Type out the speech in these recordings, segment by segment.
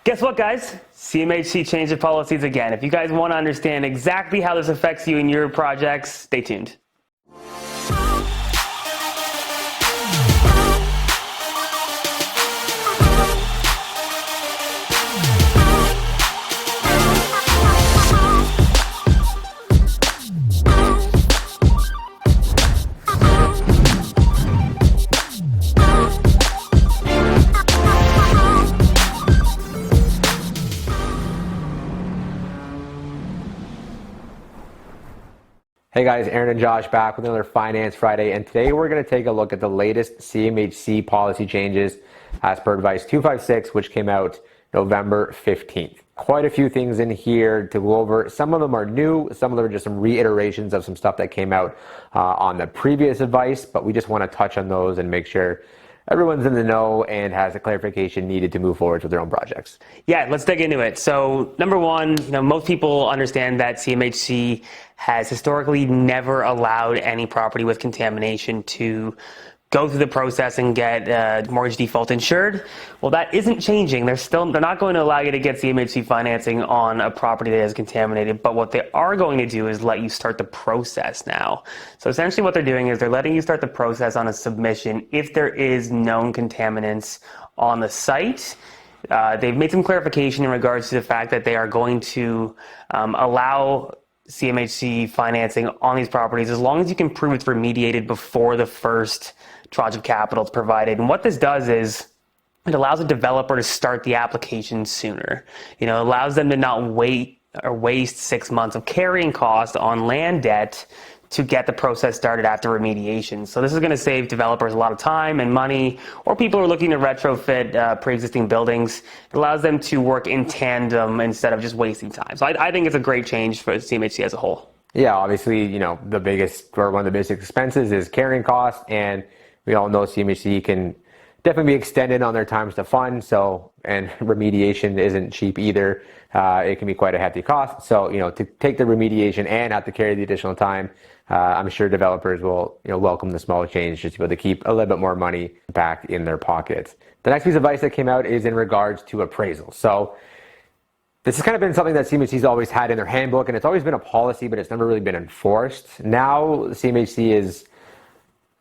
Guess what, guys? CMHC changed the policies again. If you guys want to understand exactly how this affects you in your projects, stay tuned. Hey guys, Aaron and Josh back with another Finance Friday, and today we're going to take a look at the latest CMHC policy changes as per Advice 256, which came out November 15th. Quite a few things in here to go over. Some of them are new, some of them are just some reiterations of some stuff that came out on the previous advice, but we just want to touch on those and make sure everyone's in the know and has a clarification needed to move forward with their own projects. Yeah, let's dig into it. So number one, most people understand that CMHC has historically never allowed any property with contamination to go through the process and get mortgage default insured. Well, that isn't changing. They're not going to allow you to get CMHC financing on a property that is contaminated, but what they are going to do is let you start the process now. So essentially what they're doing is they're letting you start the process on a submission if there is known contaminants on the site. They've made some clarification in regards to the fact that they are going to allow CMHC financing on these properties as long as you can prove it's remediated before the first tranche of capital is provided. And what this does is it allows a developer to start the application sooner. It allows them to not wait or waste 6 months of carrying cost on land debt to get the process started after remediation. So this is going to save developers a lot of time and money, or people who are looking to retrofit pre-existing buildings. It allows them to work in tandem instead of just wasting time. So I think it's a great change for CMHC as a whole. Yeah, obviously, the biggest, or one of the biggest expenses is carrying costs, and we all know CMHC can definitely be extended on their times to fund. So, and remediation isn't cheap either. It can be quite a hefty cost. So, to take the remediation and have to carry the additional time, I'm sure developers will, welcome the small change just to be able to keep a little bit more money back in their pockets. The next piece of advice that came out is in regards to appraisals. So this has kind of been something that CMHC's always had in their handbook, and it's always been a policy, but it's never really been enforced. Now CMHC is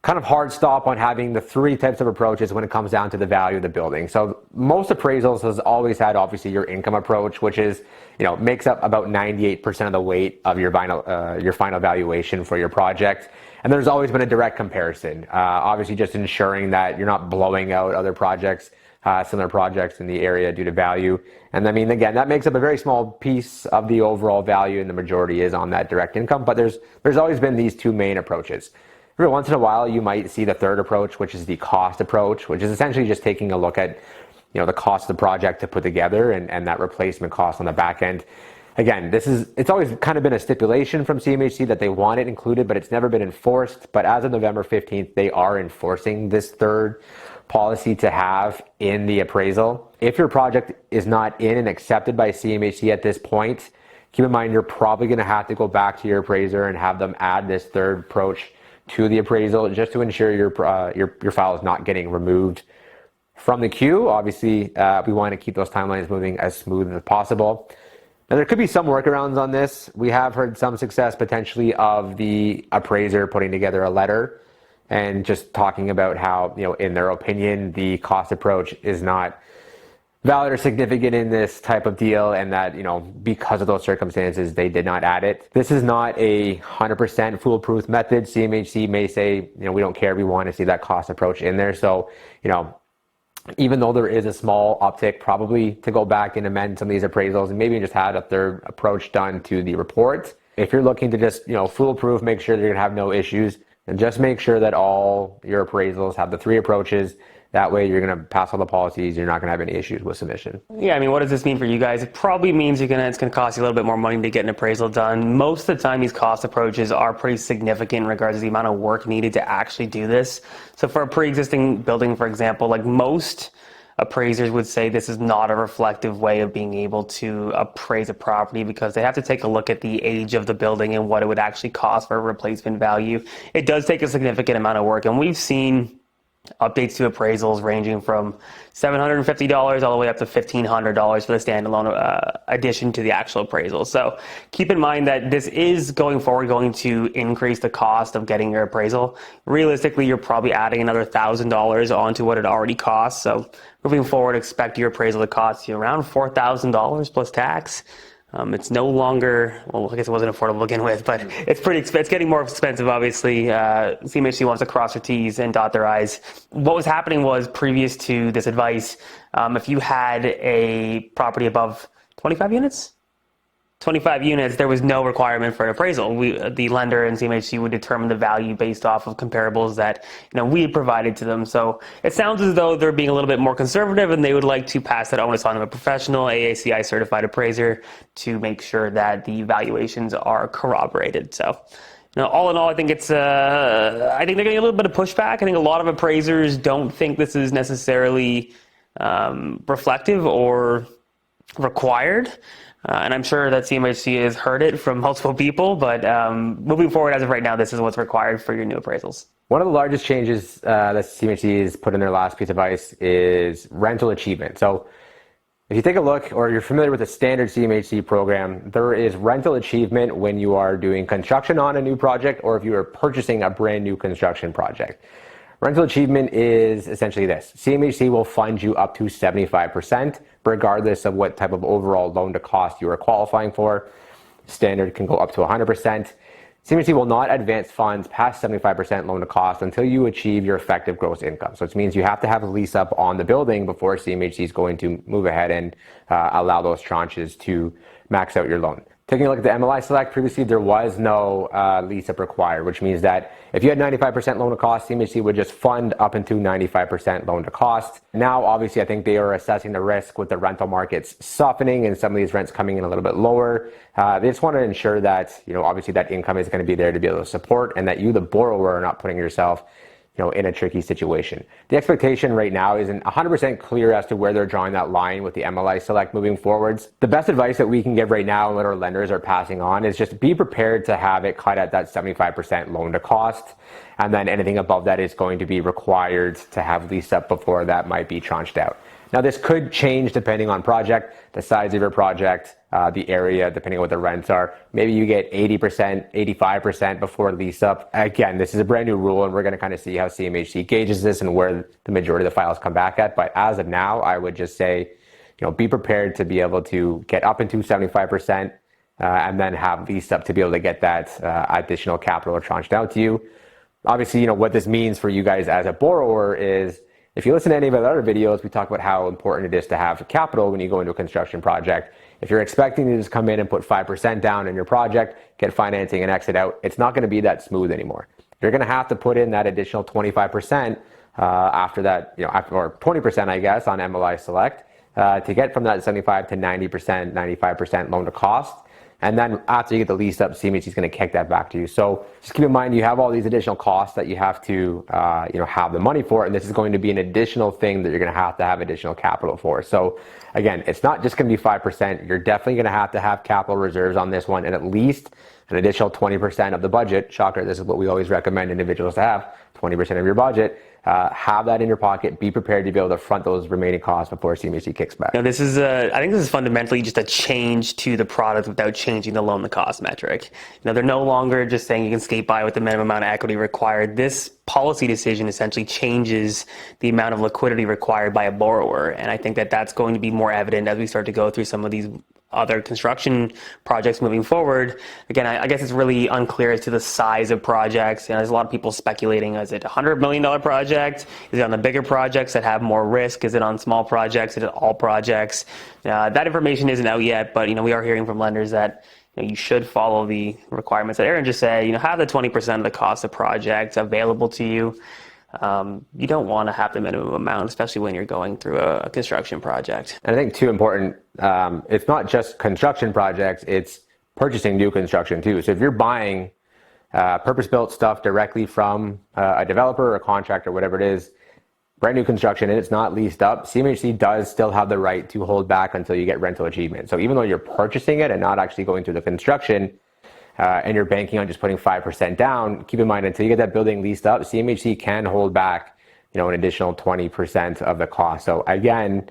kind of hard stop on having the three types of approaches when it comes down to the value of the building. So most appraisals has always had obviously your income approach, which is, makes up about 98% of the weight of your final valuation for your project. And there's always been a direct comparison, obviously just ensuring that you're not blowing out other projects, similar projects in the area due to value. And I mean, again, that makes up a very small piece of the overall value, and the majority is on that direct income. But there's always been these two main approaches. Every once in a while, you might see the third approach, which is the cost approach, which is essentially just taking a look at, the cost of the project to put together and that replacement cost on the back end. Again, it's always kind of been a stipulation from CMHC that they want it included, but it's never been enforced. But as of November 15th, they are enforcing this third policy to have in the appraisal. If your project is not in and accepted by CMHC at this point, keep in mind you're probably going to have to go back to your appraiser and have them add this third approach to the appraisal just to ensure your file is not getting removed from the queue. Obviously, we want to keep those timelines moving as smooth as possible. Now, there could be some workarounds on this. We have heard some success potentially of the appraiser putting together a letter and just talking about how, in their opinion, the cost approach is not valid or significant in this type of deal, and that, because of those circumstances, they did not add it. This is not a 100% foolproof method. CMHC may say, we don't care, we want to see that cost approach in there. So, even though there is a small uptick, probably to go back and amend some of these appraisals and maybe just have a third approach done to the report. If you're looking to just, foolproof, make sure that you're gonna have no issues, and just make sure that all your appraisals have the three approaches. That way you're going to pass all the policies. You're not going to have any issues with submission. Yeah, I mean, what does this mean for you guys? It probably means it's going to cost you a little bit more money to get an appraisal done. Most of the time, these cost approaches are pretty significant in regards to the amount of work needed to actually do this. So for a pre-existing building, for example, like most appraisers would say this is not a reflective way of being able to appraise a property, because they have to take a look at the age of the building and what it would actually cost for a replacement value. It does take a significant amount of work, and we've seen updates to appraisals ranging from $750 all the way up to $1,500 for the standalone addition to the actual appraisal. So keep in mind that this is going forward going to increase the cost of getting your appraisal. Realistically, you're probably adding another $1,000 onto what it already costs. So moving forward, expect your appraisal to cost you around $4,000 plus tax. It's no longer, well, I guess it wasn't affordable to begin with, but it's pretty expensive. It's getting more expensive, obviously. CMHC wants to cross their T's and dot their I's. What was happening was, previous to this advice, if you had a property above 25 units, there was no requirement for an appraisal. The lender and CMHC would determine the value based off of comparables that we had provided to them. So it sounds as though they're being a little bit more conservative, and they would like to pass that onus on to a professional AACI certified appraiser to make sure that the valuations are corroborated. So, all in all, I think I think they're getting a little bit of pushback. I think a lot of appraisers don't think this is necessarily reflective or required. And I'm sure that CMHC has heard it from multiple people, but moving forward, as of right now, this is what's required for your new appraisals. One of the largest changes that CMHC has put in their last piece of advice is rental achievement. So if you take a look, or you're familiar with the standard CMHC program, there is rental achievement when you are doing construction on a new project, or if you are purchasing a brand new construction project. Rental achievement is essentially this. CMHC will fund you up to 75%, regardless of what type of overall loan to cost you are qualifying for. Standard can go up to 100%. CMHC will not advance funds past 75% loan to cost until you achieve your effective gross income. So it means you have to have a lease up on the building before CMHC is going to move ahead and allow those tranches to max out your loan. Taking a look at the MLI Select, previously there was no lease up required, which means that if you had 95% loan to cost, CMHC would just fund up into 95% loan to cost. Now, obviously, I think they are assessing the risk with the rental markets softening and some of these rents coming in a little bit lower. They just want to ensure that, obviously that income is going to be there to be able to support, and that you, the borrower, are not putting yourself in a tricky situation. The expectation right now isn't 100% clear as to where they're drawing that line with the MLI Select moving forwards. The best advice that we can give right now and what our lenders are passing on is just be prepared to have it cut at that 75% loan to cost. And then anything above that is going to be required to have lease up before that might be tranched out. Now, this could change depending on project, the size of your project, the area, depending on what the rents are. Maybe you get 80%, 85% before lease up. Again, this is a brand new rule, and we're going to kind of see how CMHC gauges this and where the majority of the files come back at. But as of now, I would just say, be prepared to be able to get up into 75% and then have lease up to be able to get that additional capital tranched out to you. Obviously, what this means for you guys as a borrower is, if you listen to any of our other videos, we talk about how important it is to have capital when you go into a construction project. If you're expecting to just come in and put 5% down in your project, get financing and exit out, it's not going to be that smooth anymore. You're going to have to put in that additional 25% after that, or 20%, I guess, on MLI Select to get from that 75 to 90%, 95% loan to cost. And then after you get the lease up, CMHC is going to kick that back to you. So just keep in mind, you have all these additional costs that you have to, have the money for, and this is going to be an additional thing that you're going to have additional capital for. So again, it's not just going to be 5%. You're definitely going to have capital reserves on this one, and at least an additional 20% of the budget. Shocker, this is what we always recommend individuals to have, 20% of your budget. Have that in your pocket. Be prepared to be able to front those remaining costs before CMHC kicks back. Now, I think this is fundamentally just a change to the product without changing the loan to cost metric. They're no longer just saying you can skate by with the minimum amount of equity required. This policy decision essentially changes the amount of liquidity required by a borrower. And I think that that's going to be more evident as we start to go through some of these other construction projects moving forward. Again, I guess it's really unclear as to the size of projects. There's a lot of people speculating, is it a $100 million project? Is it on the bigger projects that have more risk? Is it on small projects? Is it all projects? That information isn't out yet, but we are hearing from lenders that you should follow the requirements that Ehren just said. Have the 20% of the cost of projects available to you. You don't want to have the minimum amount, especially when you're going through a construction project. And I think too important, it's not just construction projects, it's purchasing new construction too. So if you're buying purpose-built stuff directly from a developer or a contractor, whatever it is, brand new construction, and it's not leased up, CMHC does still have the right to hold back until you get rental achievement. So even though you're purchasing it and not actually going through the construction, and you're banking on just putting 5% down, keep in mind, until you get that building leased up, CMHC can hold back, an additional 20% of the cost. So again,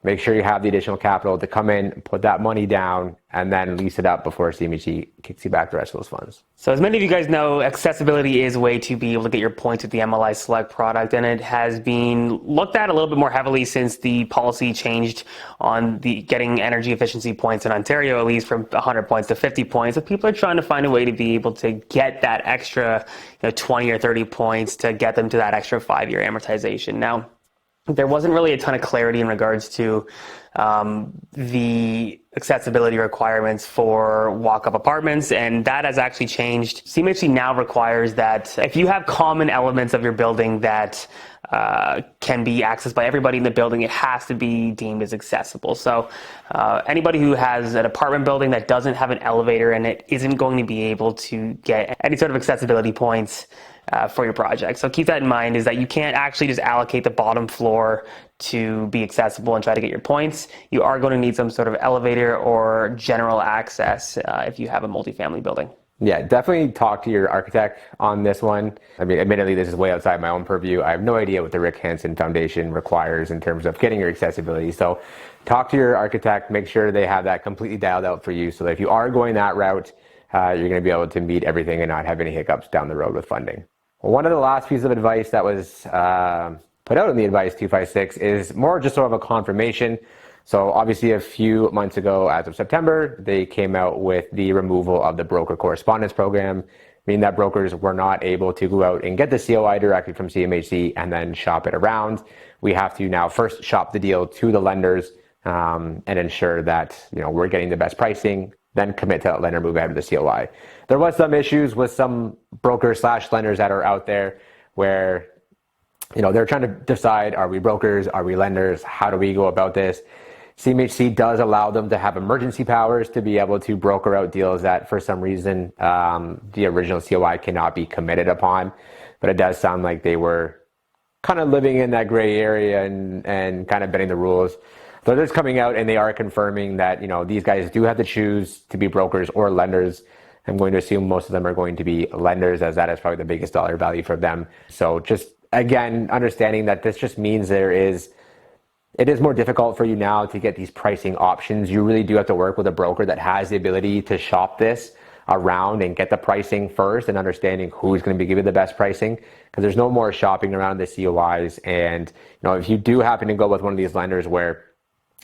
make sure you have the additional capital to come in, put that money down, and then lease it up before CMHC kicks you back the rest of those funds. So as many of you guys know, accessibility is a way to be able to get your points with the MLI Select product, and it has been looked at a little bit more heavily since the policy changed on the getting energy efficiency points in Ontario, at least from 100 points to 50 points. So people are trying to find a way to be able to get that extra 20 or 30 points to get them to that extra 5-year amortization. Now, there wasn't really a ton of clarity in regards to the accessibility requirements for walk-up apartments, and that has actually changed. CMHC now requires that if you have common elements of your building that can be accessed by everybody in the building, it has to be deemed as accessible. So anybody who has an apartment building that doesn't have an elevator and it isn't going to be able to get any sort of accessibility points for your project. So keep that in mind, is that you can't actually just allocate the bottom floor to be accessible and try to get your points. You are going to need some sort of elevator or general access if you have a multifamily building. Yeah, definitely talk to your architect on this one. I mean, admittedly, this is way outside my own purview. I have no idea what the Rick Hansen Foundation requires in terms of getting your accessibility. So talk to your architect, make sure they have that completely dialed out for you so that if you are going that route, you're going to be able to meet everything and not have any hiccups down the road with funding. Well, one of the last pieces of advice that was put out in the Advice 256 is more just sort of a confirmation. So obviously a few months ago, as of September, they came out with the removal of the broker correspondence program, meaning that brokers were not able to go out and get the COI directly from CMHC and then shop it around. We have to now first shop the deal to the lenders and ensure that we're getting the best pricing, then commit to that lender, move ahead with the COI. There was some issues with some brokers / lenders that are out there where they're trying to decide, are we brokers, are we lenders, how do we go about this? CMHC does allow them to have emergency powers to be able to broker out deals that for some reason the original COI cannot be committed upon. But it does sound like they were kind of living in that gray area and kind of bending the rules. So they're coming out and they are confirming that these guys do have to choose to be brokers or lenders. I'm going to assume most of them are going to be lenders, as that is probably the biggest dollar value for them. So just again, understanding that this just means it is more difficult for you now to get these pricing options. You really do have to work with a broker that has the ability to shop this around and get the pricing first and understanding who's going to be giving the best pricing, because there's no more shopping around the COIs. And if you do happen to go with one of these lenders where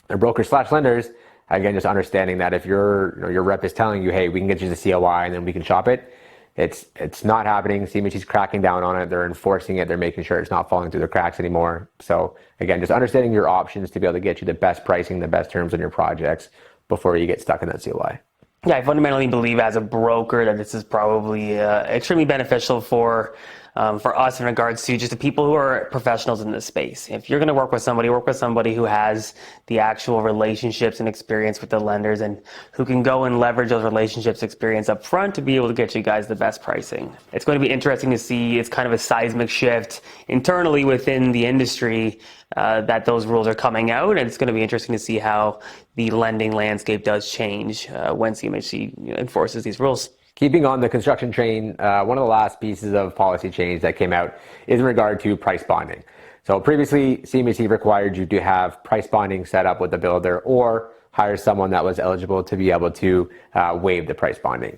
they're brokers / lenders, again, just understanding that if your rep is telling you, hey, we can get you the COI and then we can shop it, it's not happening. CMHC's cracking down on it. They're enforcing it. They're making sure it's not falling through the cracks anymore. So again, just understanding your options to be able to get you the best pricing, the best terms on your projects before you get stuck in that COI. Yeah, I fundamentally believe as a broker that this is probably extremely beneficial for us in regards to just the people who are professionals in this space. If you're going to work with somebody who has the actual relationships and experience with the lenders and who can go and leverage those relationships experience up front to be able to get you guys the best pricing. It's going to be interesting to see. It's kind of a seismic shift internally within the industry that those rules are coming out, and it's going to be interesting to see how the lending landscape does change when CMHC enforces these rules. Keeping on the construction train, one of the last pieces of policy change that came out is in regard to price bonding. So previously, CMHC required you to have price bonding set up with the builder or hire someone that was eligible to be able to waive the price bonding.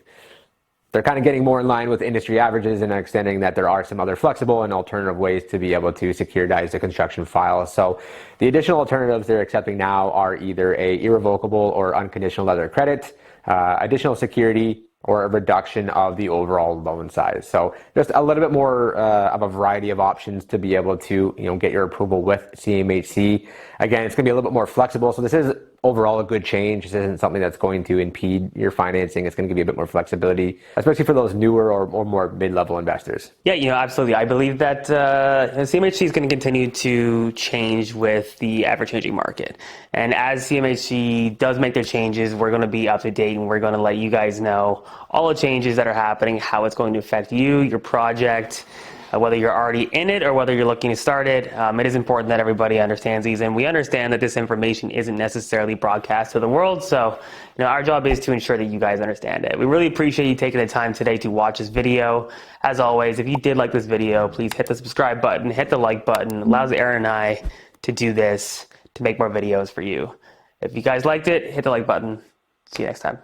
They're kind of getting more in line with industry averages and extending that there are some other flexible and alternative ways to be able to securitize the construction file. So the additional alternatives they're accepting now are either a irrevocable or unconditional letter of credit, additional security, or a reduction of the overall loan size. So just a little bit more of a variety of options to be able to get your approval with CMHC. Again, it's going to be a little bit more flexible. So this is overall a good change. This isn't something that's going to impede your financing. It's going to give you a bit more flexibility, especially for those newer or more mid-level investors. Yeah, absolutely. I believe that CMHC is going to continue to change with the ever-changing market. And as CMHC does make their changes, we're going to be up to date and we're going to let you guys know all the changes that are happening, how it's going to affect you, your project, whether you're already in it or whether you're looking to start it. It is important that everybody understands these, and we understand that this information isn't necessarily broadcast to the world, so our job is to ensure that you guys understand it. We really appreciate you taking the time today to watch this video. As always, if you did like this video, please hit the subscribe button, hit the like button. It allows Ehren and I to do this, to make more videos for you. If you guys liked it, hit the like button. See you next time.